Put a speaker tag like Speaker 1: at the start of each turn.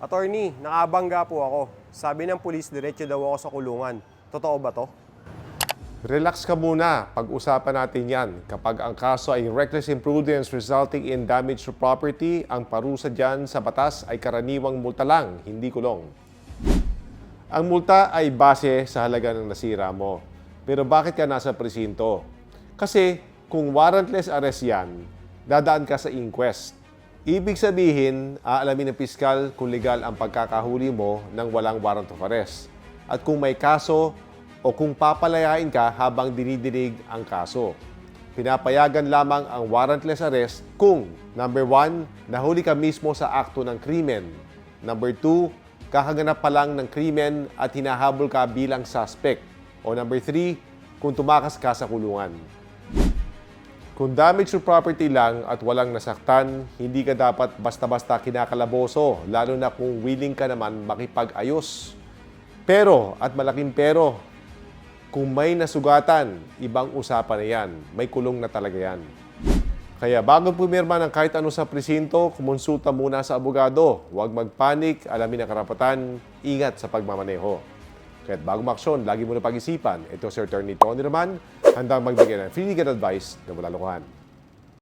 Speaker 1: Attorney, nakabangga po ako. Sabi ng pulis, diretso daw ako sa kulungan. Totoo ba to?
Speaker 2: Relax ka muna. Pag-usapan natin yan. Kapag ang kaso ay reckless imprudence resulting in damage to property, ang parusa dyan sa batas ay karaniwang multa lang, hindi kulong. Ang multa ay base sa halaga ng nasira mo. Pero bakit ka nasa presinto? Kasi kung warrantless arrest yan, dadaan ka sa inquest. Ibig sabihin, aalamin ng piskal kung legal ang pagkakahuli mo ng walang warrant of arrest. At kung may kaso o kung papalayain ka habang dinidinig ang kaso. Pinapayagan lamang ang warrantless arrest kung number 1, nahuli ka mismo sa akto ng krimen. Number 2, kakaganap pa lang ng krimen at hinahabol ka bilang suspect. O number 3, kung tumakas ka sa kulungan. Kung damage to property lang at walang nasaktan, hindi ka dapat basta-basta kinakalaboso, lalo na kung willing ka naman makipag-ayos. Pero, at malaking pero, kung may nasugatan, ibang usapan na yan. May kulong na talaga yan. Kaya bago pumirma ng kahit ano sa presinto, kumonsulta muna sa abogado. Huwag magpanik, alamin ang karapatan, ingat sa pagmamaneho. Kaya't bago maksyon, lagi mo na pag-isipan. Ito si Attorney Tony Roman, handang magbigay ng free legal advice na wala lokohan.